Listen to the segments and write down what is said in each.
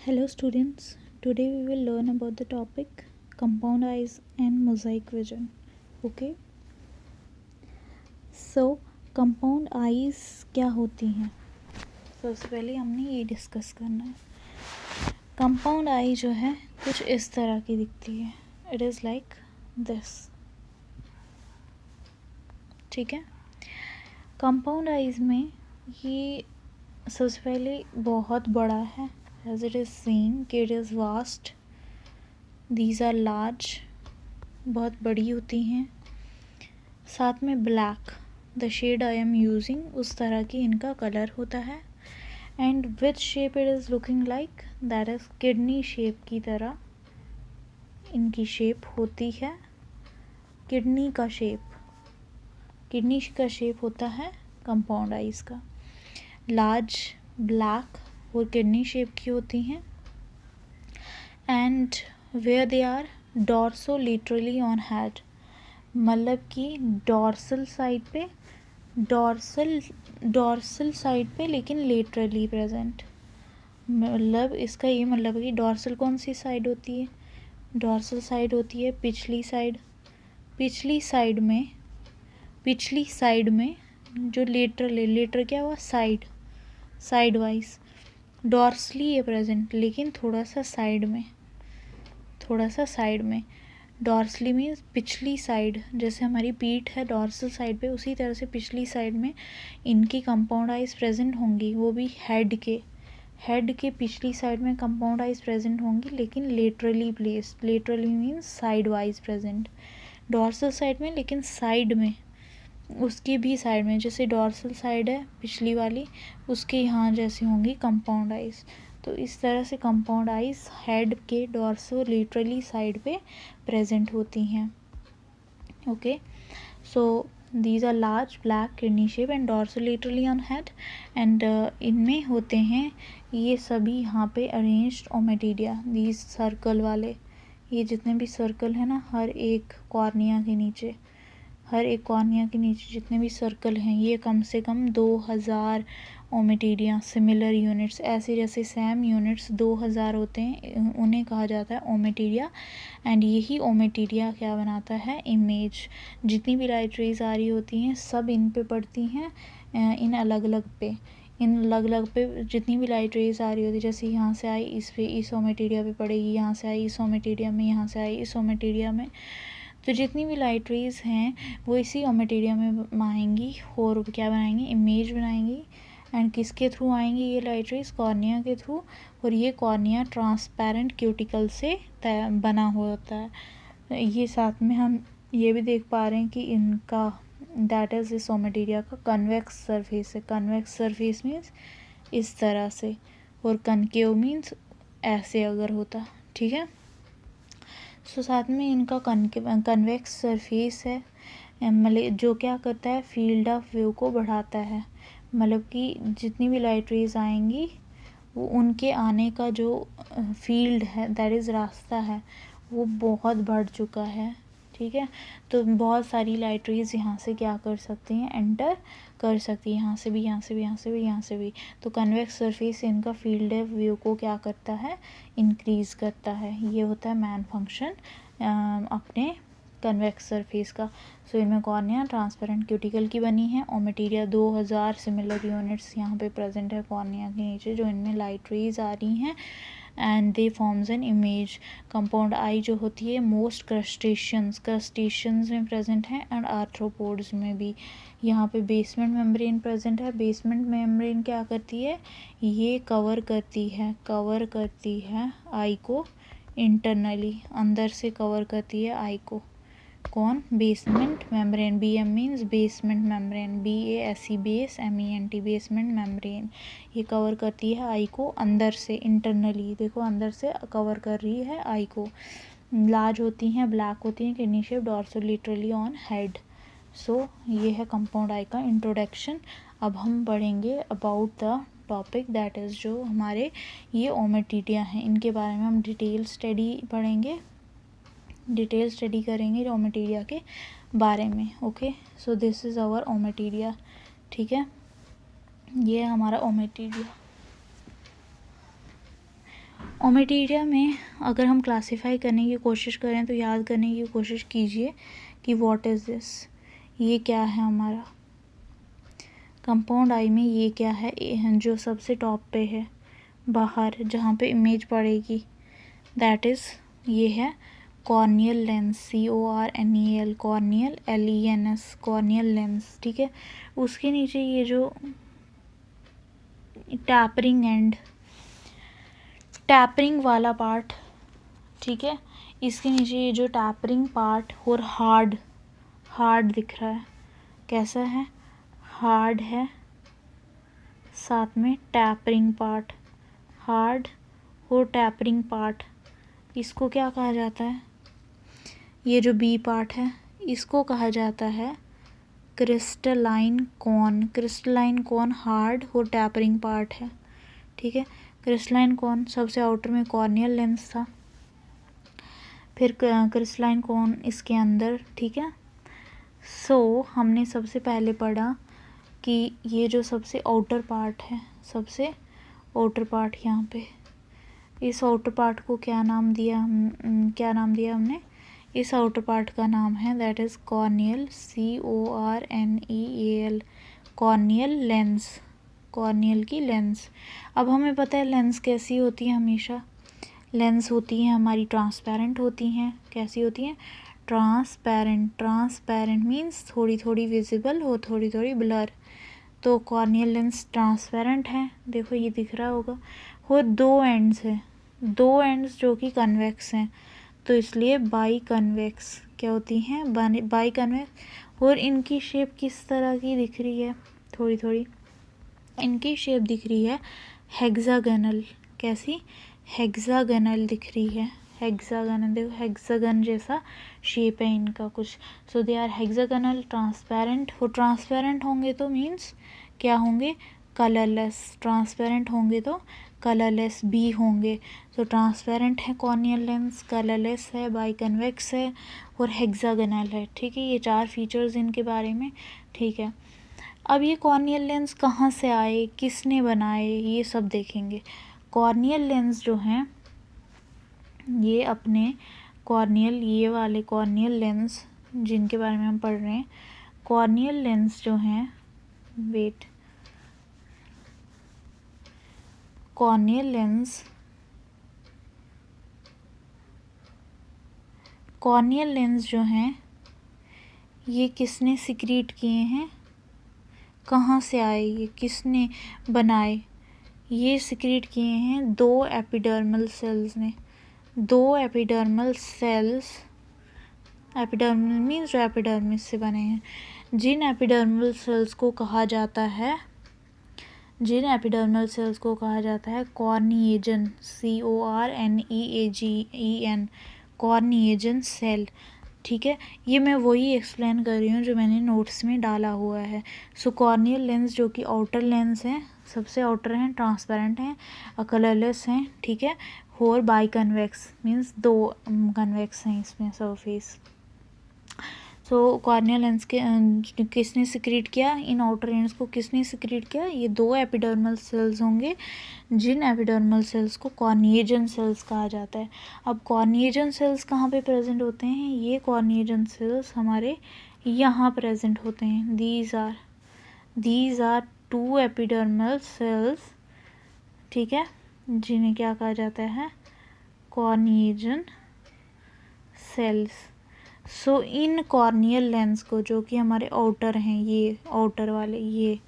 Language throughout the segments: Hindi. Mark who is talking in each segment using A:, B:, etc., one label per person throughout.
A: Hello students, today we will learn about the topic compound eyes and mosaic vision. Okay, so compound eyes क्या होती हैं? सबसे पहले हमने ये डिस्कस करना है. कंपाउंड आई जो है कुछ इस तरह की दिखती है. It is like this. ठीक है. कंपाउंड आइज में ये सबसे पहले बहुत बड़ा है. As it is seen कि it is vast, these are large, बहुत बड़ी होती हैं. साथ में black, the shade I am using, उस तरह की इनका कलर होता है. And which shape it is looking like? That is kidney shape की तरह इनकी शेप होती है. किडनी का शेप होता है कंपाउंड आइज का. लार्ज, ब्लैक और किडनी शेप की होती हैं. And where they are dorsolaterally on head, मतलब कि डॉर्सल साइड पे लेकिन लेटरली प्रेजेंट. मतलब इसका ये मतलब है कि डॉर्सल कौन सी साइड होती है? डॉर्सल साइड होती है पिछली साइड में जो लेटरल है. लेटर क्या हुआ? Side wise. डॉर्सली है प्रेजेंट लेकिन थोड़ा सा साइड में. डॉर्सली मीन्स पिछली साइड. जैसे हमारी पीठ है डॉर्सल साइड पे, उसी तरह से पिछली साइड में इनकी कंपाउंड आइज प्रेजेंट होंगी. वो भी हेड के पिछली साइड में कंपाउंड आइज प्रेजेंट होंगी लेकिन laterally placed. Laterally means side wise present. Dorsal side में लेकिन साइड में, उसकी भी साइड में. जैसे डॉर्सल साइड है पिछली वाली, उसके यहाँ जैसे होंगी कंपाउंड आइज. तो इस तरह से कंपाउंड आइज हेड के डॉर्सोलेटरली साइड पे प्रेजेंट होती हैं. Okay, so these are large, black, kidney shape and dorsolaterally on head. And इनमें होते हैं ये सभी यहाँ पे अरेंज्ड ओमेटिडिया. दीज सर्कल वाले, ये जितने भी सर्कल है ना, हर एक कॉर्निया के नीचे जितने भी सर्कल हैं, ये कम से कम 2000 ओमेटिडिया, सिमिलर यूनिट्स. ऐसे जैसे सेम यूनिट्स 2000 होते हैं, उन्हें कहा जाता है ओमेटिडिया. एंड यही ओमेटिडिया क्या बनाता है? इमेज. जितनी भी लाइट रेज आ रही होती हैं सब इन पे पड़ती हैं, इन अलग अलग पे जितनी भी लाइट रेज आ रही होती है. जैसे यहाँ से आई इस ओमेटिडिया पे पड़ेगी, यहाँ से आई इस ओमेटिडिया में, यहाँ से आई इस ओमेटिडिया में. तो जितनी भी लाइट रेज हैं वो इसी ओमेटिडिया में आएंगी और क्या बनाएंगी? इमेज बनाएंगी. एंड किसके थ्रू आएंगी ये लाइट रेज? कॉर्निया के थ्रू. और ये कॉर्निया ट्रांसपेरेंट क्यूटिकल से बना होता है. ये साथ में हम ये भी देख पा रहे हैं कि इनका दैट इज इस ओमेटिडिया का कन्वेक्स सरफेस है. कन्वेक्स सरफेस मीन्स इस तरह से, और कनकेव मीन्स ऐसे अगर होता. ठीक है. सो साथ में इनका कन्वेक्स सरफेस है, मतलब जो क्या करता है? फील्ड ऑफ व्यू को बढ़ाता है. मतलब कि जितनी भी लाइट रेज आएंगी वो उनके आने का जो फील्ड है, दैट इज़ रास्ता है, वो बहुत बढ़ चुका है. ठीक है. तो बहुत सारी लाइट रेज यहाँ से क्या कर सकती हैं? एंटर कर सकती है. यहाँ से भी. तो कन्वेक्स सरफेस इनका फील्ड ऑफ व्यू को क्या करता है? इंक्रीज करता है. ये होता है मेन फंक्शन अपने कन्वेक्स सरफेस का. सो इनमें कॉर्निया ट्रांसपेरेंट क्यूटिकल की बनी है. ओमेटिडिया 2000 सिमिलर यूनिट्स यहाँ पे प्रेजेंट है कॉर्निया के नीचे, जो इनमें लाइट रेज आ रही हैं. And they forms an image. Compound eye जो होती है मोस्ट क्रस्टेशियंस में प्रेजेंट है एंड आर्थ्रोपोड्स में भी. यहाँ पे बेसमेंट मेम्ब्रेन प्रेजेंट है. बेसमेंट मेम्ब्रेन क्या करती है? ये कवर करती है आई को इंटरनली, अंदर से कवर करती है आई को. कौन? Basement membrane. BM means basement membrane. BASE base, MENT basement membrane. ये कवर करती है आई को अंदर से, इंटरनली. देखो अंदर से कवर कर रही है आई को. लार्ज होती हैं, ब्लैक होती हैं, किडनी शेप, डॉर्सोलेटरली ऑन हेड. सो ये है कंपाउंड आई का इंट्रोडक्शन. अब हम पढ़ेंगे about the topic that is जो हमारे ये ओमेटिडिया हैं, इनके बारे में हम डिटेल स्टडी करेंगे ओमेटिडिया के बारे में. Okay, so this is our ommatidia. ठीक है, ये है हमारा ओमेटिडिया. ओमेटीरिया में अगर हम क्लासीफाई करने की कोशिश करें तो याद करने की कोशिश कीजिए कि व्हाट इज़ दिस, ये क्या है हमारा कंपाउंड आई में, ये क्या है जो सबसे टॉप पे है बाहर जहाँ पे इमेज पड़ेगी, दैट इज़ ये है corneal lens, CORNEL, corneal LENS, corneal lens. ठीक है, उसके नीचे ये जो टैपरिंग वाला पार्ट, ठीक है, इसके नीचे ये जो टैपरिंग पार्ट और हार्ड दिख रहा है, कैसा है, हार्ड है, साथ में टैपरिंग पार्ट, हार्ड और टैपरिंग पार्ट, इसको क्या कहा जाता है, ये जो बी पार्ट है इसको कहा जाता है crystalline cone. Crystalline cone hard और टैपरिंग पार्ट है। ठीक है, क्रिस्टलाइन कॉन सबसे आउटर में कॉर्नियल लेंस था, फिर क्रिस्टलाइन कॉन इसके अंदर। ठीक है, सो हमने सबसे पहले पढ़ा कि ये जो सबसे आउटर पार्ट है, सबसे आउटर पार्ट यहाँ पे, इस आउटर पार्ट को क्या नाम दिया हमने, इस आउटर पार्ट का नाम है that is corneal, CORNEAL, corneal lens, corneal की लेंस। अब हमें पता है लेंस कैसी होती है, हमेशा लेंस होती हैं हमारी ट्रांसपेरेंट होती हैं। कैसी होती हैं, ट्रांसपेरेंट। ट्रांसपेरेंट मीन्स थोड़ी थोड़ी विजिबल हो, थोड़ी थोड़ी ब्लर। तो कॉर्नियल लेंस ट्रांसपेरेंट है, देखो ये दिख रहा होगा, और दो एंड्स हैं, दो एंड्स जो कि कन्वेक्स हैं, तो इसलिए बाई कन्वेक्स क्या होती हैं, बाई कन्वेक्स। और इनकी शेप किस तरह की दिख रही है, थोड़ी थोड़ी इनकी शेप दिख रही है हेक्सागनल। कैसी, हेक्सागनल दिख रही है, हेक्सागनल, देखो हेक्सागन जैसा शेप है इनका कुछ। सो दे आर हेक्सागनल, ट्रांसपेरेंट। वो ट्रांसपेरेंट होंगे तो मीन्स क्या होंगे, कलरलेस। ट्रांसपेरेंट होंगे तो कलरलेस भी होंगे। सो ट्रांसपेरेंट है कॉर्नियल लेंस, कलरलेस है, बाई कन्वेक्स है और हेक्सागनल है। ठीक है, ये चार फीचर्स इनके बारे में। ठीक है, अब ये कॉर्नियल लेंस कहाँ से आए, किसने बनाए, ये सब देखेंगे। कॉर्नियल लेंस जो हैं ये अपने कॉर्नियल, ये वाले कॉर्नियल लेंस जिनके बारे में हम पढ़ रहे हैं, कॉर्नियल लेंस जो हैं, वेट, कॉर्नियल लेंस जो हैं ये किसने सिक्रीट किए हैं, कहाँ से आए, ये किसने बनाए, ये सिक्रीट किए हैं दो एपिडर्मल सेल्स ने। दो एपिडर्मल सेल्स, एपिडर्मल मीन्स जो एपिडर्मिस से बने हैं, जिन एपिडर्मल सेल्स को कहा जाता है, जिन एपिडर्मल सेल्स को कहा जाता है कॉर्निएजन, CORNEAGEN, कॉर्निएजन सेल। ठीक है, ये मैं वही एक्सप्लेन कर रही हूँ जो मैंने नोट्स में डाला हुआ है। सो कॉर्नियल लेंस जो कि आउटर लेंस हैं, सबसे आउटर हैं, ट्रांसपेरेंट हैं, कलरलेस हैं। ठीक है, और बाई कन्वेक्स मीन्स दो कन्वेक्स हैं इसमें सरफेस। सो कॉर्नियल लेंस के किसने सिक्रीट किया, इन आउटर एंड्स को किसने सिक्रीट किया, ये दो एपिडर्मल सेल्स होंगे, जिन एपिडर्मल सेल्स को कॉर्निएजन सेल्स कहा जाता है। अब कॉर्निएजन सेल्स कहाँ पे प्रेजेंट होते हैं, ये कॉर्निएजन सेल्स हमारे यहाँ प्रेजेंट होते हैं। These are two epidermal cells, ठीक है, जिन्हें क्या कहा जाता है, corneagen cells. So in corneal lens को, जो कि हमारे आउटर हैं, ये आउटर वाले, ये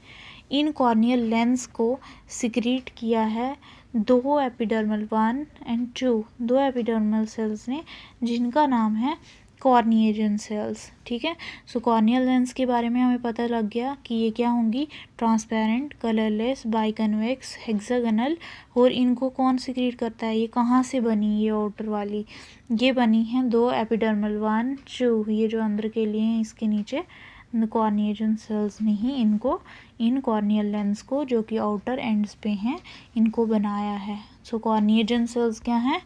A: इन कॉर्नियल लेंस को सिक्रीट किया है दो एपिडर्मल, 1 and 2, दो एपिडर्मल सेल्स ने, जिनका नाम है कॉर्निएजन सेल्स। ठीक है, सो कॉर्नियल लेंस के बारे में हमें पता लग गया कि ये क्या होंगी, ट्रांसपेरेंट, कलरलेस, बाइकन्वेक्स, हेक्सागनल। और इनको कौन सिक्रीट करता है, ये कहाँ से बनी, ये आउटर वाली, ये बनी है दो एपिडर्मल, 1 2, ये जो अंदर के लिए हैं इसके नीचे कॉर्निएजन सेल्स ने ही इनको, इन कॉर्नियल लेंस को जो कि आउटर एंड्स पे हैं, इनको बनाया है। सो कॉर्निएजन सेल्स क्या हैं,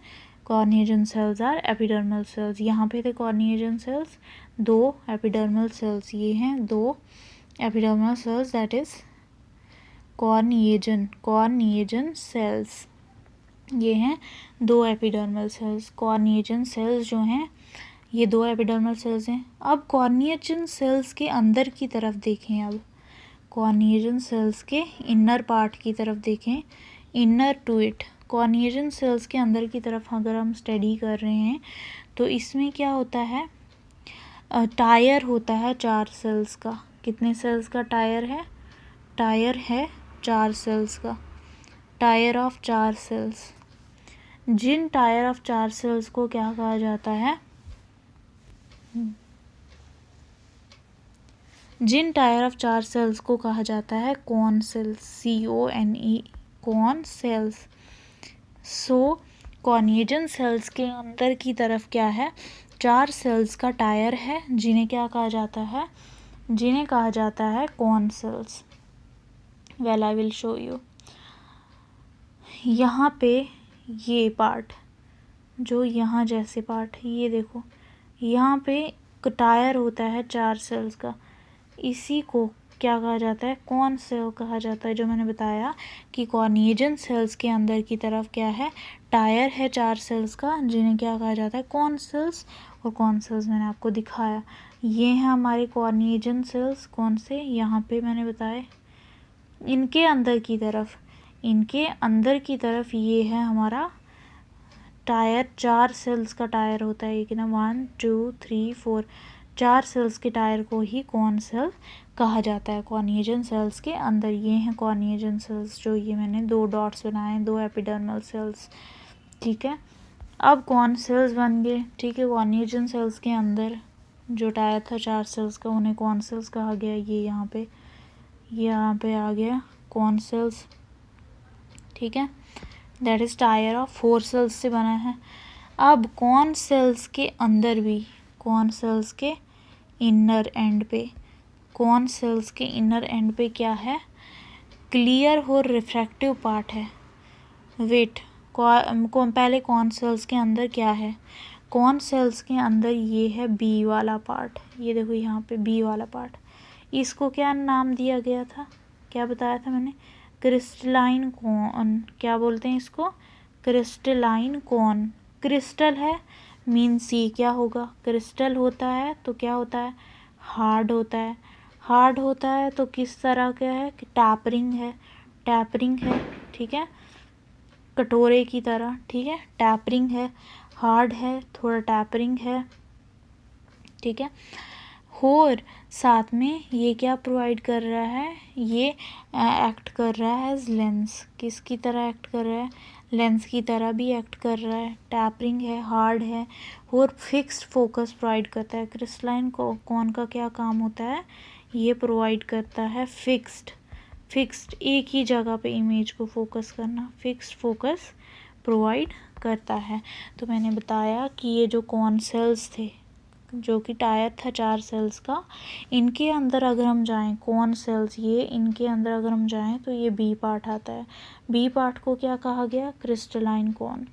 A: corneagen cells are epidermal cells. यहाँ पे थे कॉर्निएजन सेल्स, दो एपिडर्मल सेल्स, ये हैं दो epidermal cells, that is corneagen cells. ये हैं 2 एपिडर्मल सेल्स। कॉर्निएजन सेल्स जो हैं ये 2 एपिडर्मल सेल्स हैं। अब कॉर्निएजन सेल्स के अंदर की तरफ देखें, अब कॉर्निएजन सेल्स के इनर पार्ट की तरफ देखें, इनर टू इट। कॉर्निएजन सेल्स के अंदर की तरफ अगर हम स्टडी कर रहे हैं तो इसमें क्या होता है, टायर होता है 4 सेल्स का। कितने सेल्स का टायर है? टायर है 4 सेल्स का, टायर ऑफ 4 सेल्स। जिन टायर ऑफ 4 सेल्स को क्या कहा जाता है? जिन टायर ऑफ 4 सेल्स को कहा जाता है cone cells, CONE, cone cells. So corneagen cells के अंदर की तरफ क्या है? 4 सेल्स का टायर है, जिन्हें क्या कहा जाता है? जिन्हें कहा जाता है cone cells. Well I will show you. यहाँ पे ये पार्ट, जो यहाँ जैसे पार्ट, ये देखो, यहाँ पे टायर होता है 4 सेल्स का, इसी को क्या कहा जाता है? कॉन सेल कहा जाता है। जो मैंने बताया कि कॉर्निएजन सेल्स के अंदर की तरफ क्या है? टायर है 4 सेल्स का, जिन्हें क्या कहा जाता है? Cone cells. और कॉन सेल्स मैंने आपको दिखाया, ये हैं हमारे कॉर्निएजन सेल्स। कौन से? यहाँ पे मैंने बताए। इनके अंदर की तरफ, इनके अंदर की तरफ ये है हमारा टायर, 4 सेल्स का टायर होता है। ये कितना? 1 2 3 4, 4 सेल्स के टायर को ही कॉन सेल कहा जाता है कॉर्निएजन सेल्स के अंदर। ये हैं कॉर्निएजन सेल्स, जो ये मैंने 2 डॉट्स बनाए, 2 एपिडर्मल सेल्स। ठीक है, अब कॉन सेल्स बन गए। ठीक है, कॉर्निएजन सेल्स के अंदर जो टायर था 4 सेल्स का, उन्हें कॉन सेल्स कहा गया। ये यहाँ पे आ गया कॉन सेल्स। ठीक है, that is tier of 4 cells से बना है। अब कॉन सेल्स के अंदर भी, कॉन सेल्स के इनर एंड पे, कॉन सेल्स के इनर एंड पे क्या है? क्लियर और रिफ्रैक्टिव पार्ट है। वेट, पहले कॉन सेल्स के अंदर क्या है? कॉन सेल्स के अंदर ये है बी वाला पार्ट। ये देखो यहाँ पे बी वाला पार्ट, इसको क्या नाम दिया गया था? क्या बताया था मैंने? Crystalline cone. क्या बोलते हैं इसको? Crystalline cone. क्रिस्टल है मीन सी क्या होगा? क्रिस्टल होता है तो क्या होता है? हार्ड होता है। हार्ड होता है तो किस तरह का है? कि टैपरिंग है, टैपरिंग है। ठीक है, कटोरे की तरह। ठीक है, टैपरिंग है, हार्ड है, थोड़ा टैपरिंग है। ठीक है, और साथ में ये क्या प्रोवाइड कर रहा है? ये एक्ट कर रहा है एज लेंस। किसकी तरह एक्ट कर रहा है? लेंस की तरह भी एक्ट कर रहा है। टैपरिंग है, हार्ड है, और फिक्स्ड फोकस प्रोवाइड करता है। क्रिस्टलाइन कॉन का क्या काम होता है? ये प्रोवाइड करता है फिक्स्ड एक ही जगह पे इमेज को फोकस करना, फिक्स्ड फोकस प्रोवाइड करता है। तो मैंने बताया कि ये जो कॉन सेल्स थे, जो कि टायर था 4 सेल्स का, इनके अंदर अगर हम जाएं, कॉन सेल्स ये, इनके अंदर अगर हम जाएं तो ये बी पार्ट आता है। बी पार्ट को क्या कहा गया? Crystalline cone.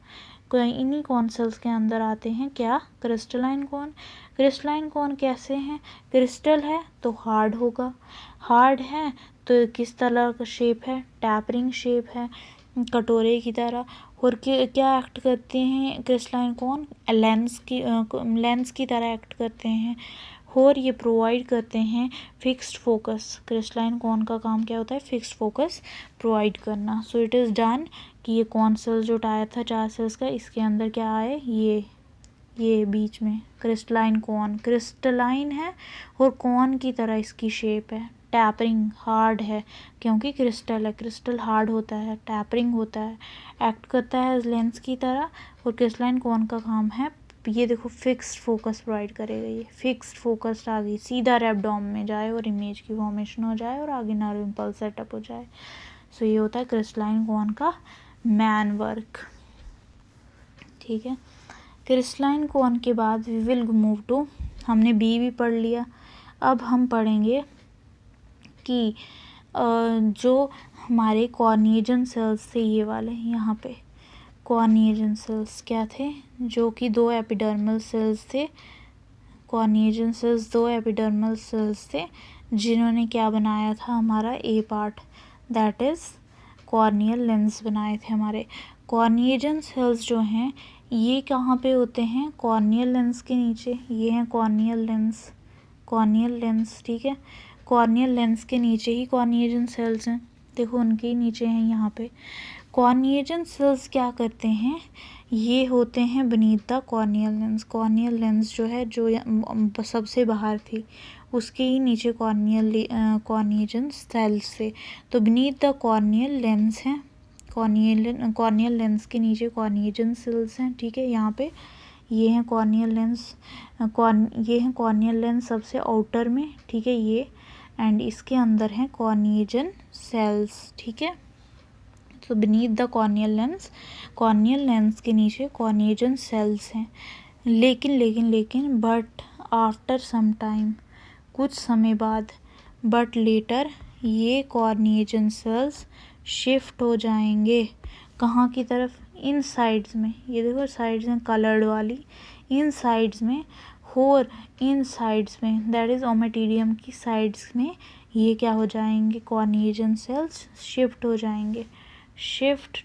A: इन्हीं कॉन सेल्स के अंदर आते हैं क्या? Crystalline cone. क्रिस्टलाइन कॉन कैसे हैं? क्रिस्टल है तो हार्ड होगा, हार्ड है तो किस तरह का शेप है? टैपरिंग शेप है, कटोरे की तरह। और क्या एक्ट करते हैं क्रिस्टलाइन कॉन? लेंस की तरह एक्ट करते हैं, और ये प्रोवाइड करते हैं फिक्स्ड फोकस। क्रिस्टलाइन कॉन का काम क्या होता है? फिक्स्ड फोकस प्रोवाइड करना। सो इट इज़ डन कि ये कॉन सेल जो टायर था 4 सेल्स का, इसके अंदर क्या आए? ये बीच में क्रिस्टलाइन कॉन। क्रिस्टलाइन है और कॉन की तरह इसकी शेप है। टैपरिंग, हार्ड है क्योंकि क्रिस्टल है, क्रिस्टल हार्ड होता है, टैपरिंग होता है, एक्ट करता है लेंस की तरह। और क्रिस्टलाइन कॉन का काम है, ये देखो, फिक्स्ड फोकस प्रोवाइड करेगा। ये फिक्स्ड फोकस आ गई, सीधा रेबडोम में जाए और इमेज की फॉर्मेशन हो जाए और आगे नर्व इम्पल्स सेटअप हो जाए। सो ये होता है क्रिस्टलाइन कॉन का मैन वर्क। ठीक है, क्रिस्टलाइन कॉन के बाद वी विल मूव टू, हमने बी भी पढ़ लिया। अब हम पढ़ेंगे कि जो हमारे कॉर्निएजन सेल्स थे, ये वाले यहाँ पे कॉर्निएजन सेल्स क्या थे? जो कि 2 एपिडर्मल सेल्स थे। कॉर्निएजन सेल्स 2 एपिडर्मल सेल्स थे, जिन्होंने क्या बनाया था? हमारा a part, that is corneal lens बनाए थे हमारे। कॉर्निएजन सेल्स जो हैं ये कहाँ पे होते हैं, कॉर्नियल लेंस के नीचे। ये हैं कॉर्नियल लेंस, कॉर्नियल लेंस, ठीक है। कॉर्नियल लेंस के नीचे ही कॉर्निएजन सेल्स हैं, देखो उनके ही नीचे हैं यहाँ पे। कॉर्निएजन सेल्स क्या करते हैं, ये होते हैं beneath the corneal lens. Corneal lens जो है, जो सबसे बाहर थी, उसके ही नीचे कॉर्निएजन सेल्स से, तो बीनीथ द कॉर्नियल लेंस है। कॉर्नियल लेंस के नीचे कॉर्निएजन सेल्स हैं, ठीक है। यहाँ पे ये हैं कॉर्नियल लेंस, ये हैं कॉर्नियल लेंस सबसे आउटर में, ठीक है ये, एंड इसके अंदर हैं कॉर्निएजन सेल्स, ठीक है। तो बीनीथ द कॉर्नियल लेंस के नीचे कॉर्निएजन सेल्स हैं। लेकिन बट आफ्टर सम टाइम, कुछ समय बाद, बट लेटर ये कॉर्निएजन सेल्स शिफ्ट हो जाएंगे कहाँ की तरफ, इन साइड्स में। ये देखो साइड्स में कलर्ड वाली, इन साइड्स में, और इन साइड्स में, दैट इज़ ओमेटिडियम की साइड्स में, ये क्या हो जाएंगे, कॉर्निएजन सेल्स शिफ्ट हो जाएंगे। Shift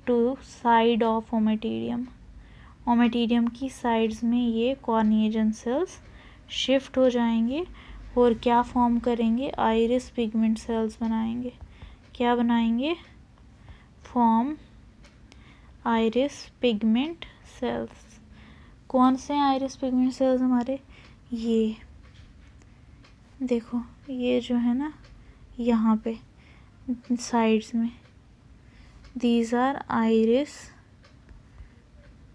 A: to side of ommatidium. Ommatidium की साइड्स में ये कॉर्निएजन सेल्स शिफ्ट हो जाएंगे और क्या फॉर्म करेंगे, आइरिस पिगमेंट सेल्स बनाएंगे। क्या बनाएंगे, फॉर्म आइरिस पिगमेंट सेल्स। कौन से आइरिस पिगमेंट सेल्स हमारे, ये देखो, ये जो है ना यहाँ पे साइड्स में, these are iris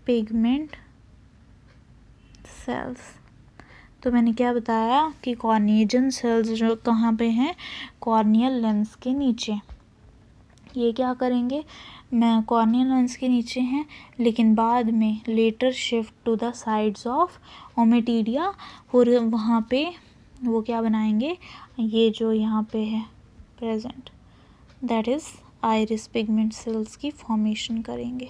A: pigment cells. तो मैंने क्या बताया कि कॉर्निएजन सेल्स जो कहाँ पे हैं, कॉर्नियल लेंस के नीचे। ये क्या करेंगे, कॉर्नियल लेंस के नीचे हैं, लेकिन बाद में later shift to the sides of ommatidia, और वहाँ पे वो क्या बनाएंगे, ये जो यहाँ पे है present, that is iris pigment cells की फॉर्मेशन करेंगे।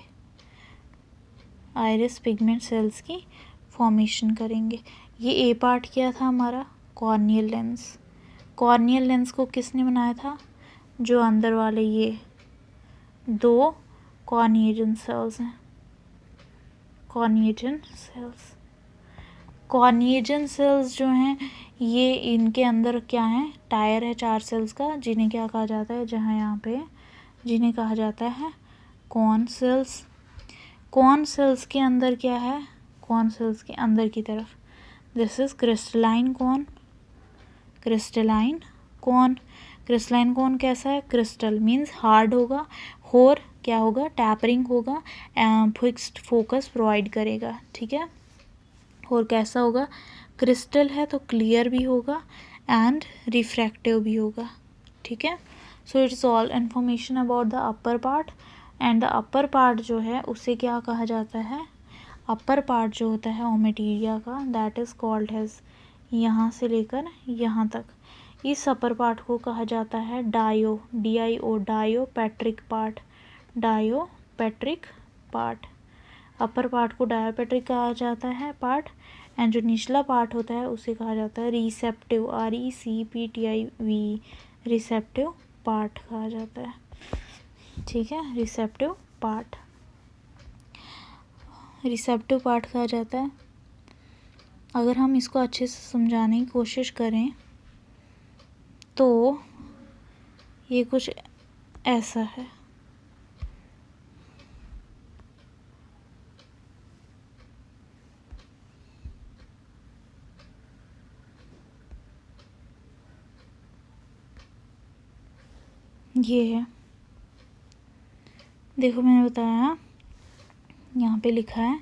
A: आइरिस पिगमेंट सेल्स की फॉर्मेशन करेंगे। ये ए पार्ट क्या था हमारा, कॉर्नियल लेंस। कॉर्नियल लेंस को किसने बनाया था, जो अंदर वाले ये दो कॉर्निएजन सेल्स हैं, कॉर्निएजन सेल्स। कॉर्निएजन सेल्स जो हैं ये, इनके अंदर क्या है, टायर है 4 सेल्स का, जिन्हें क्या कहा जाता है, जहाँ यहाँ पे, जिन्हें कहा जाता है कॉर्न सेल्स। कॉर्न सेल्स के अंदर क्या है, कॉर्न सेल्स के अंदर की तरफ, this is crystalline corn. Crystalline corn, crystalline corn कैसा है, क्रिस्टल मीन्स हार्ड होगा, और क्या होगा, टैपरिंग होगा, फिक्स्ड फोकस प्रोवाइड करेगा, ठीक है। और कैसा होगा, क्रिस्टल है तो क्लियर भी होगा एंड रिफ्रैक्टिव भी होगा, ठीक है। So it's all information about the upper part. And the upper part जो है उसे क्या कहा जाता है, अपर पार्ट जो होता है ओमेटिडिया का, दैट इज़ कॉल्ड हैज़, यहाँ से लेकर यहाँ तक, इस अपर पार्ट को कहा जाता है dio, DIO, dioptric part. Dioptric part, upper part को डायोपेट्रिक कहा जाता है पार्ट, एंड जो निचला पार्ट होता है उसे कहा जाता है रिसेप्टिव, RECPTIV, रिसेप्टिव पार्ट कहा जाता है, ठीक है। रिसेप्टिव पार्ट कहा जाता है। अगर हम इसको अच्छे से समझाने की कोशिश करें तो ये कुछ ऐसा है। ये है, देखो मैंने बताया, यहाँ पे लिखा है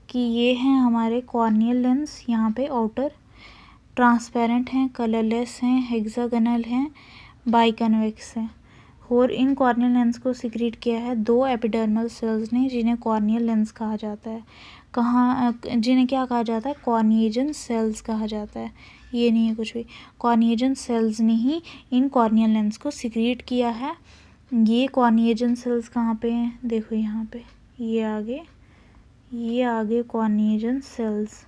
A: कि ये हैं हमारे कॉर्नियल लेंस, यहाँ पे आउटर ट्रांसपेरेंट हैं, कलरलेस हैं, हेक्सागोनल हैं, बाइकन्वेक्स हैं। और इन कॉर्नियल लेंस को सिक्रीट किया है 2 एपिडर्मल सेल्स ने, जिन्हें कॉर्नियल लेंस कहा जाता है। जिन्हें क्या कहा जाता है, कॉर्निएजन सेल्स कहा जाता है। ये नहीं है कुछ भी, कॉर्निएजन सेल्स ने ही इन कॉर्नियल लेंस को सिक्रीट किया है। ये कॉर्निएजन सेल्स कहाँ पे हैं, देखो यहाँ पे, ये आगे कॉर्निएजन सेल्स,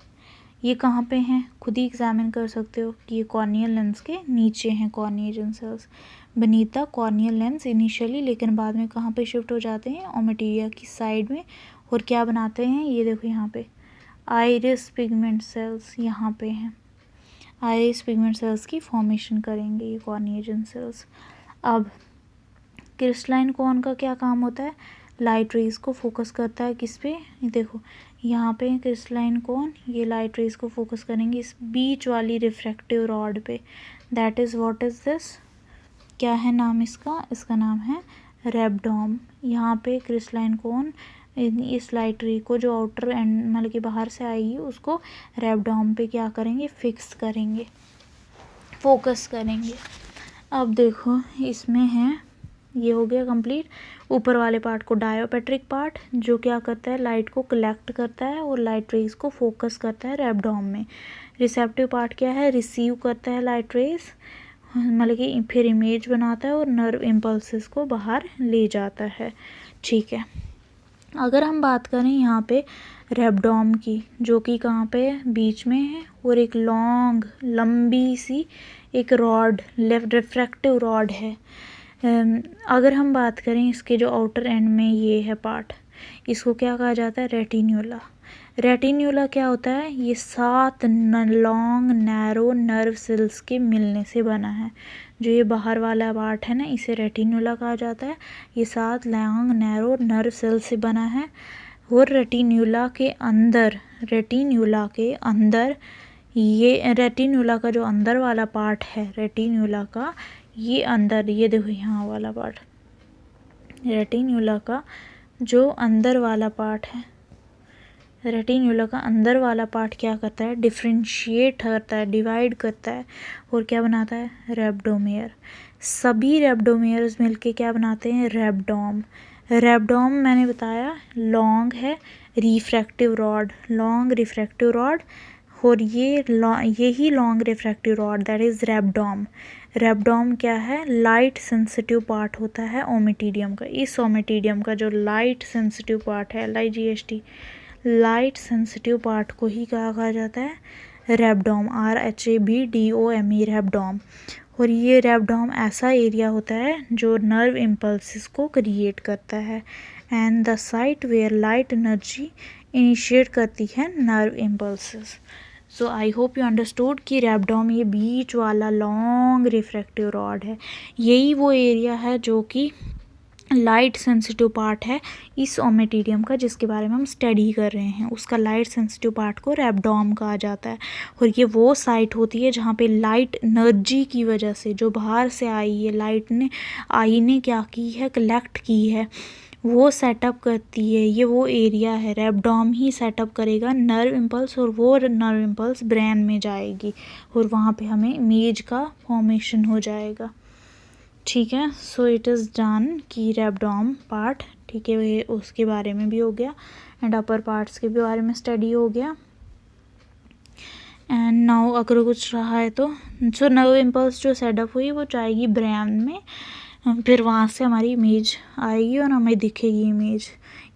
A: ये कहाँ पे हैं, खुद ही एग्जामिन कर सकते हो कि ये कॉर्नियल लेंस के नीचे हैं corneagen sales, beneath the corneal lens initially, लेकिन बाद में कहाँ पे शिफ्ट हो जाते हैं, ओमेटिरिया की साइड में, और क्या बनाते हैं, ये देखो यहाँ पे आइरिस पिगमेंट सेल्स यहाँ पे हैं, आइरिस पिगमेंट सेल्स की फॉर्मेशन करेंगे ये कॉर्निएजन सेल्स। अब क्रिस्टलाइन कोन का क्या काम होता है, लाइट रेज को फोकस करता है किस पे, ये देखो यहाँ पे क्रिस्टलाइन कोन, ये लाइट रेज को फोकस करेंगे इस बीच वाली रिफ्रैक्टिव रॉड पे, that is what is this, क्या है नाम इसका, इसका नाम है रेबडॉम। यहाँ पे क्रिस्टलाइन कोन इस लाइट रे को जो आउटर एंड मतलब कि बाहर से आएगी उसको रेबडॉम पे क्या करेंगे, फिक्स करेंगे, फोकस करेंगे। अब देखो इसमें है, ये हो गया कंप्लीट। ऊपर वाले पार्ट को डायोपेट्रिक पार्ट, जो क्या करता है, लाइट को कलेक्ट करता है और लाइट रेज को फोकस करता है रेबडॉम में। रिसेप्टिव पार्ट क्या है, रिसीव करता है लाइट रेज, मतलब कि फिर इमेज बनाता है और नर्व इम्पल्सेस को बाहर ले जाता है। ठीक है, अगर हम बात करें यहाँ पे रेबडॉम की, जो कि कहाँ पे है, बीच में है, और एक लॉन्ग लंबी सी एक रॉड, लेफ्ट रिफ्रैक्टिव रॉड है। अगर हम बात करें इसके जो आउटर एंड में ये है पार्ट, इसको क्या कहा जाता है, रेटिन्यूला। रेटिन्यूला क्या होता है, ये 7 लॉन्ग नैरो नर्व सेल्स के मिलने से बना है। जो ये बाहर वाला पार्ट है ना, इसे रेटिन्यूला कहा जाता है। ये 7 लॉन्ग नैरो नर्व सेल से बना है। और रेटिन्यूला के अंदर ये रेटिन्यूला का जो अंदर वाला पार्ट है, रेटिन्यूला का ये अंदर, ये देखो यहाँ वाला पार्ट, रेटिन्यूला का जो अंदर वाला पार्ट है, रेटिन्यूला का अंदर वाला पार्ट क्या करता है, डिफ्रेंशिएट करता है, डिवाइड करता है, और क्या बनाता है, रेबडोमेयर। सभी रेबडोमेयर्स मिलके क्या बनाते हैं, रेबडॉम। रेबडॉम मैंने बताया लॉन्ग है, refractive rod, long refractive rod, और यही long refractive rod that is rhabdom. Rhabdom क्या है, लाइट सेंसिटिव पार्ट होता है ओमेटिडियम का। इस ओमेटिडियम का जो लाइट सेंसिटिव पार्ट है, LIGHT, लाइट सेंसिटिव पार्ट को ही कहा जाता है रेबडॉम, RHABDOME, रेबडॉम। और ये रेबडॉम ऐसा एरिया होता है जो नर्व इम्पल्सिस को क्रिएट करता है, and the site where light energy initiate करती है nerve impulses. So I hope you understood कि रेबडॉम ये बीच वाला लॉन्ग रिफ्रैक्टिव रॉड है, यही वो एरिया है जो कि लाइट सेंसिटिव पार्ट है इस ओमेटिडियम का, जिसके बारे में हम स्टडी कर रहे हैं। उसका लाइट सेंसिटिव पार्ट को रेबडॉम कहा जाता है। और ये वो साइट होती है जहाँ पे लाइट एनर्जी की वजह से, जो बाहर से आई है, लाइट ने आई ने क्या की है, कलेक्ट की है, वो सेटअप करती है। ये वो एरिया है, रेबडॉम ही सेटअप करेगा नर्व इम्पल्स, और वो नर्व इम्पल्स ब्रेन में जाएगी और वहाँ पे हमें इमेज का फॉर्मेशन हो जाएगा। ठीक है, सो इट इज़ डन कि रेबडॉम पार्ट, ठीक है, ये उसके बारे में भी हो गया, एंड अपर पार्ट्स के भी बारे में स्टडी हो गया। एंड नाउ अगर कुछ रहा है तो, सो नर्व इम्पल्स जो सेटअप हुई वो जाएगी ब्रेन में, फिर वहाँ से हमारी इमेज आएगी और हमें दिखेगी इमेज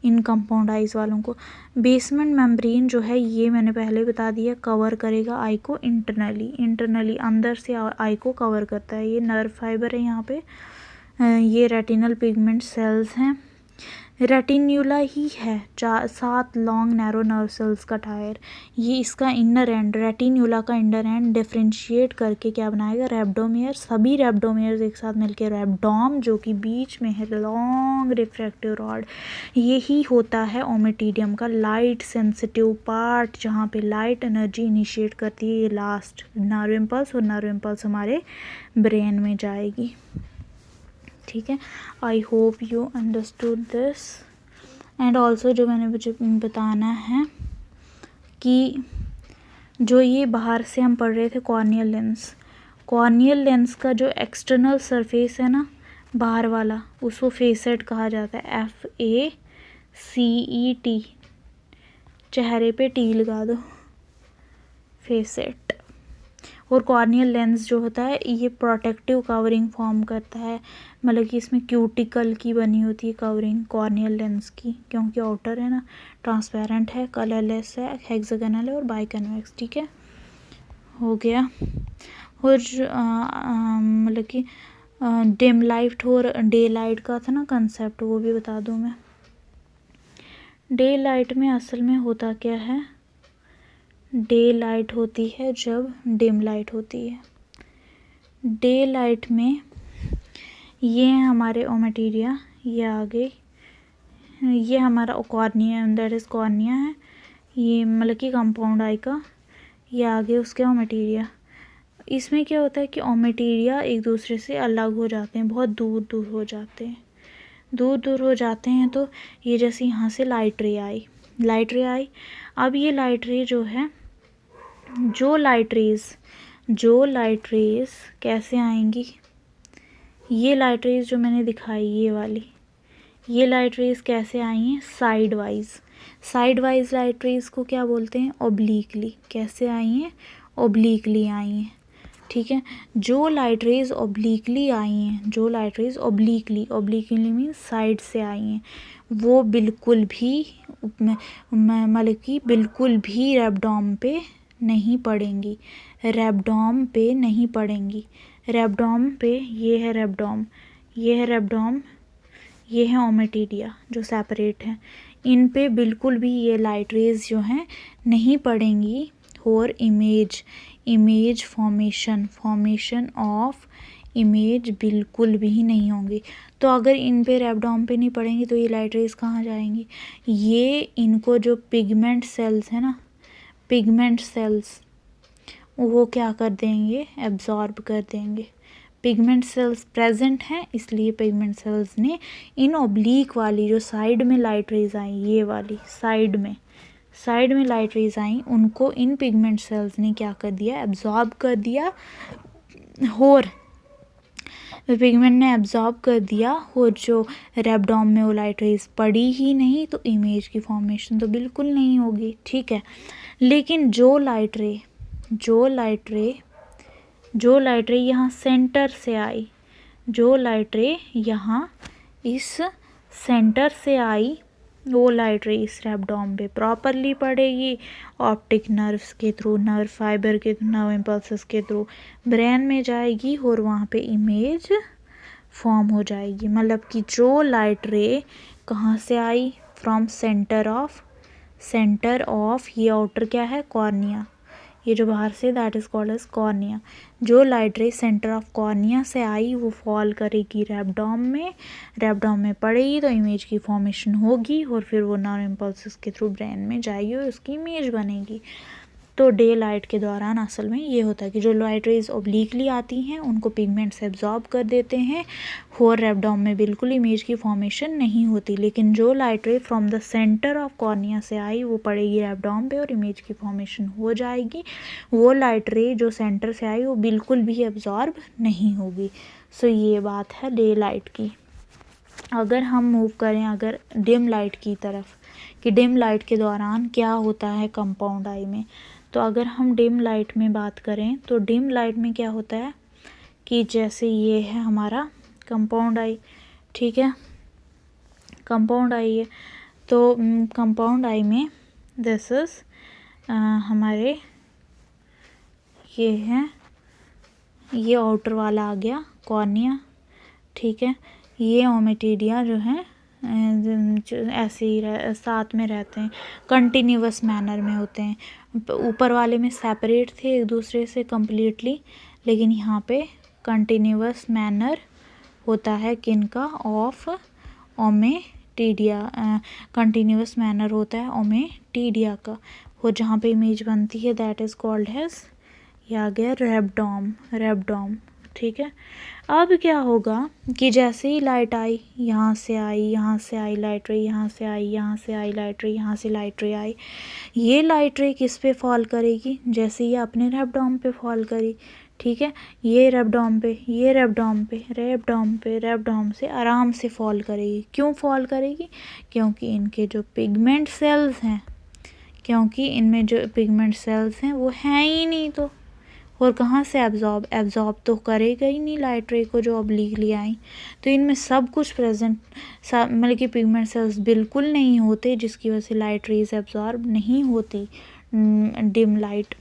A: इन कंपाउंड आइज़ वालों को। बेसमेंट मेम्ब्रेन जो है, ये मैंने पहले बता दिया, कवर करेगा आई को इंटरनली अंदर से आई को कवर करता है। ये नर्व फाइबर है यहाँ पे, ये रेटिनल पिगमेंट सेल्स हैं, रेटिन्यूला ही है 7 लॉन्ग नैरो नर्व सेल्स का टायर। ये इसका इनर एंड, रेटिन्यूला का इनर एंड डिफ्रेंशिएट करके क्या बनाएगा, रेबडोमेयर। सभी रेबडोमेयर्स एक साथ मिलकर रेबडॉम, जो कि बीच में है लॉन्ग रिफ्रैक्टिव रॉड, यही होता है ओमेटिडियम का लाइट सेंसिटिव पार्ट, जहाँ पे लाइट एनर्जी इनिशिएट करती है ये लास्ट नर्व इम्पल्स, और नर्व इम्पल्स हमारे ब्रेन में जाएगी। ठीक है, आई hope you understood this. And also जो मैंने मुझे बताना है कि जो ये बाहर से हम पढ़ रहे थे कॉर्नियल लेंस का जो एक्सटर्नल सरफेस है ना, बाहर वाला, उसको फेसेट कहा जाता है, FACET, चेहरे पे टी लगा दो, फेसेट। और कॉर्नियल लेंस जो होता है ये प्रोटेक्टिव कवरिंग फॉर्म करता है, मतलब कि इसमें क्यूटिकल की बनी होती है कवरिंग कॉर्नियल लेंस की, क्योंकि आउटर है ना ट्रांसपेरेंट है, कलरलेस है, हेक्सागोनल है और बाइकन्वेक्स। ठीक है, हो गया। और मतलब कि डिम लाइट और डे लाइट का था ना कंसेप्ट, वो भी बता दूँ मैं। डे लाइट में असल में होता क्या है, डे लाइट होती है जब डिम लाइट होती है। डे लाइट में ये है हमारे ओमेटीरिया, ये आगे ये हमारा कॉर्निया, दैट इज़ कॉर्निया है, ये मतलब कि कंपाउंड आई का, ये आगे उसके ओमेटीरिया। इसमें क्या होता है कि ओमेटीरिया एक दूसरे से अलग हो जाते हैं, बहुत दूर दूर हो जाते हैं, दूर दूर हो जाते हैं। तो ये जैसे यहाँ से लाइट रे आई, लाइट रे आई, अब ये लाइट रे जो है, जो लाइट रेज कैसे आएंगी, ये लाइट रेज जो मैंने दिखाई ये वाली, ये लाइट रेज कैसे आई हैं, side wise. Side wise light rays को क्या बोलते हैं, ओब्लीकली। कैसे आई हैं, ओब्लीकली आई हैं। ठीक है, जो लाइट रेज ओब्लीकली आई हैं, जो लाइट रेज ओब्लीकली मीन्स साइड से आई हैं, वो बिल्कुल भी मतलब कि बिल्कुल भी रेबडोम पे नहीं पड़ेंगी, रेबडोम पे नहीं पड़ेंगी। रेबडोम पे, ये है रेबडोम, ये है रेबडोम, ये है ओमेटीरिया जो सेपरेट है, इन पे बिल्कुल भी ये लाइट रेज जो हैं नहीं पड़ेंगी। और इमेज फॉर्मेशन ऑफ इमेज बिल्कुल भी नहीं होंगी। तो अगर इन पे रेबडोम पे नहीं पड़ेंगी तो ये लाइट रेज कहाँ जाएंगी, ये इनको जो पिगमेंट सेल्स है ना, पिगमेंट सेल्स वो क्या कर देंगे, एब्जॉर्ब कर देंगे। पिगमेंट सेल्स प्रेजेंट हैं, इसलिए पिगमेंट सेल्स ने इन ओब्लीक वाली जो साइड में लाइट रेज आई, ये वाली साइड में लाइट रेज आई, उनको इन पिगमेंट सेल्स ने क्या कर दिया, एब्जॉर्ब कर दिया। और पिगमेंट ने एब्जॉर्ब कर दिया, और जो रेबडोम में वो लाइट रेज पड़ी ही नहीं, तो इमेज की फॉर्मेशन तो बिल्कुल नहीं होगी। ठीक है, लेकिन जो लाइट रे यहाँ सेंटर से आई, जो लाइट रे यहाँ इस सेंटर से आई, वो लाइट रे इस रेबडोम पे प्रॉपरली पड़ेगी, ऑप्टिक नर्व्स के थ्रू, नर्व फाइबर के थ्रू, नर्व इम्पल्सेस के थ्रू ब्रेन में जाएगी, और वहाँ पे इमेज फॉर्म हो जाएगी। मतलब कि जो लाइट रे कहाँ से आई, फ्रॉम सेंटर ऑफ ये आउटर क्या है, कॉर्निया, ये जो बाहर से, that is called as cornea. जो light ray centre of cornea से आई वो फॉल करेगी रेबडोम में पड़ेगी, तो इमेज की फॉर्मेशन होगी, और फिर वो नर्व इम्पल्सेस के थ्रू ब्रेन में जाएगी और उसकी इमेज बनेगी। तो डे लाइट के दौरान असल में ये होता है कि जो लाइट रेज ओब्लीकली आती हैं उनको पिगमेंट्स एब्जॉर्ब कर देते हैं, और रेबडोम में बिल्कुल इमेज की फॉर्मेशन नहीं होती। लेकिन जो लाइट रे from the centre of cornea से आई वो पड़ेगी रेबडोम पे और इमेज की फॉर्मेशन हो जाएगी। वो लाइट रे जो सेंटर से आई वो बिल्कुल भी एब्जॉर्ब नहीं होगी। सो ये बात है डे लाइट की। अगर हम मूव करें अगर डिम लाइट की तरफ, कि डिम लाइट के दौरान क्या होता है कंपाउंड आई में, तो अगर हम डिम लाइट में बात करें तो डिम लाइट में क्या होता है कि जैसे ये है हमारा कंपाउंड आई, ठीक है, कंपाउंड आई है, तो कंपाउंड आई में दिस इज हमारे ये है, ये आउटर वाला आ गया कॉर्निया, ठीक है, ये ओमेटीरिया जो है ऐसे ही साथ में रहते हैं, कंटिन्यूअस मैनर में होते हैं। ऊपर वाले में सेपरेट थे एक दूसरे से कम्प्लीटली, लेकिन यहाँ पे कंटिन्यूअस मैनर होता है किनका, ऑफ ओमेटीरिया, कंटिन्यूअस मैनर होता है ओमेटीरिया का, और जहाँ पे इमेज बनती है दैट इज़ कॉल्ड हैज़, ये आ गया रेबडोम, ठीक है। अब क्या होगा कि जैसे ही लाइट आई, यहाँ से आई लाइट रे, यहाँ से आई लाइट रे, यहाँ से लाइट रे आई, ये लाइट रे किस पे फॉल करेगी, जैसे ये अपने रेबडोम पे फॉल करी, ठीक है, ये रेबडोम से आराम से फॉल करेगी। क्यों फॉल करेगी, क्योंकि इनके जो पिगमेंट सेल्स हैं, क्योंकि इनमें जो पिगमेंट सेल्स हैं वो हैं ही नहीं, तो और कहाँ से एब्जॉर्ब तो करेगा ही नहीं लाइट रे को जो ऑब्लिकली आई। तो इनमें सब कुछ प्रेजेंट, मतलब कि पिगमेंट सेल्स बिल्कुल नहीं होते, जिसकी वजह से लाइट रेज एब्जॉर्ब नहीं होती डिम लाइट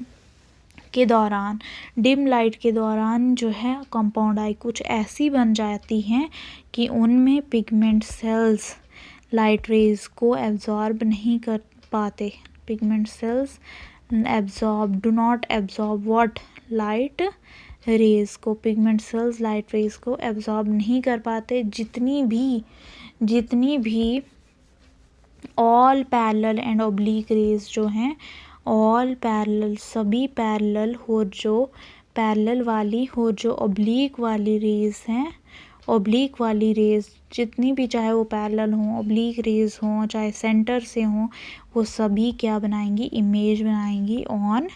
A: के दौरान। डिम लाइट के दौरान जो है कंपाउंड आई कुछ ऐसी बन जाती हैं कि उनमें पिगमेंट सेल्स लाइट रेज को एब्जॉर्ब नहीं कर पाते। Pigment cells do not absorb what, light rays को। पिगमेंट सेल्स लाइट रेज को एब्जॉर्ब नहीं कर पाते। जितनी भी all parallel and oblique rays जो हैं, ऑल पैरेलल, सभी पैरेलल हो जो पैरेलल वाली हो जो ऑब्लिक वाली रेज हैं, ऑब्लिक वाली रेज जितनी भी, चाहे वो पैरेलल हों, ऑब्लिक रेज हों, चाहे सेंटर से हों, वो सभी क्या बनाएंगी, इमेज बनाएंगी ऑन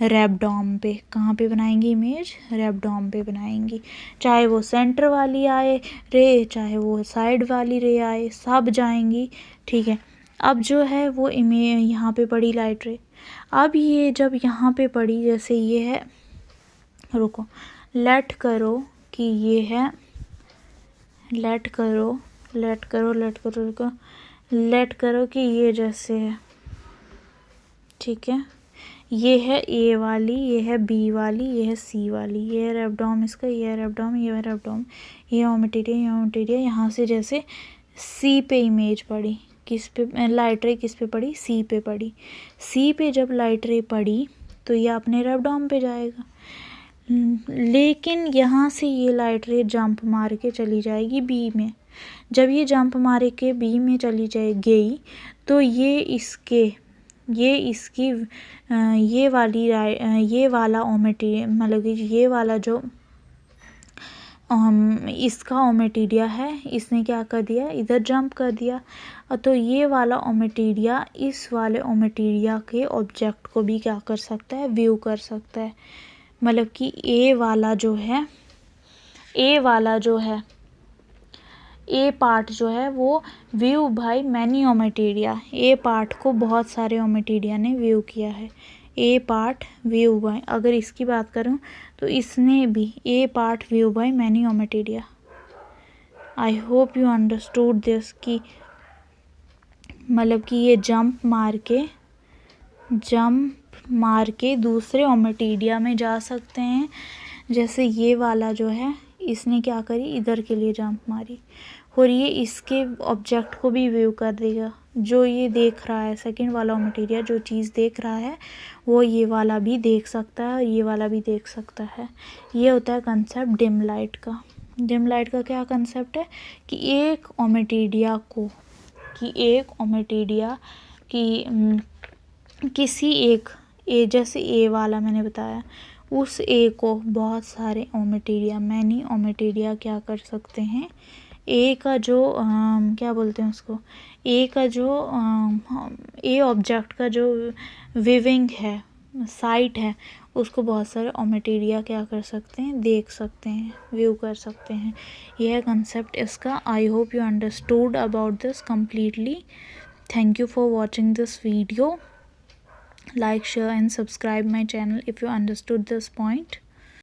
A: रेबडॉम पे। कहाँ पे बनाएंगी इमेज, रेबडॉम पे बनाएंगी। चाहे वो सेंटर वाली आए रे, चाहे वो साइड वाली रे आए, सब जाएंगी। ठीक है, अब जो है वो इमेज यहाँ पे पड़ी लाइट रे। अब ये जब यहाँ पे पड़ी, जैसे ये है, रुको, लेट करो कि ये है, लेट करो कि ये जैसे है, ठीक है, ये है ए वाली, ये है बी वाली, ये है सी वाली, ये है रेबडॉम इसका, ये है रेबडॉम, ये है रेबडॉम, ये ओमेटिडिया, ये ओमेटिडिया। यहाँ से जैसे सी पे इमेज पड़ी, किस पे लाइट रे, किस पे पड़ी, सी पे पड़ी। सी पे जब लाइट रे पड़ी तो ये अपने रेबडॉम पे जाएगा, लेकिन यहाँ से ये लाइट रे जंप मार के चली जाएगी बी में। जब ये जंप मार के बी में चली गई तो ये इसकी ये वाला ओमेटिडिया, मतलब कि ये वाला जो इसका ओमेटिडिया है, इसने क्या कर दिया, इधर जंप कर दिया। तो ये वाला ओमेटिडिया इस वाले ओमेटिडिया के ऑब्जेक्ट को भी क्या कर सकता है, व्यू कर सकता है। मतलब कि ए पार्ट जो है वो view by many ommatidia, A part को बहुत सारे ओमेटिडिया ने व्यू किया है। ए पार्ट व्यू बाय, अगर इसकी बात करूं तो इसने भी a part view by many ommatidia. I hope you understood this, कि मतलब कि ये जंप मार के दूसरे ओमेटिडिया में जा सकते हैं। जैसे ये वाला जो है, इसने क्या करी, इधर के लिए जंप मारी, और ये इसके ऑब्जेक्ट को भी व्यू कर देगा। जो ये देख रहा है, सेकंड वाला ओमेटिडिया जो चीज़ देख रहा है, वो ये वाला भी देख सकता है और ये वाला भी देख सकता है। ये होता है कंसेप्ट डिम लाइट का। डिम लाइट का क्या कंसेप्ट है कि एक ओमेटिडिया की किसी एक ए, जैसे ए वाला मैंने बताया, उस ए को बहुत सारे ओमेटिडिया, मैनी ओमेटिडिया क्या कर सकते हैं, ए का जो क्या बोलते हैं उसको, ए का जो ए ऑब्जेक्ट का जो विविंग है, साइट है, उसको बहुत सारे ओमेटिडिया क्या कर सकते हैं, देख सकते हैं, व्यू कर सकते हैं। यह है कंसेप्ट इसका। आई hope you understood about this completely. Thank you for watching this video. Like, share and subscribe my channel if you understood this point.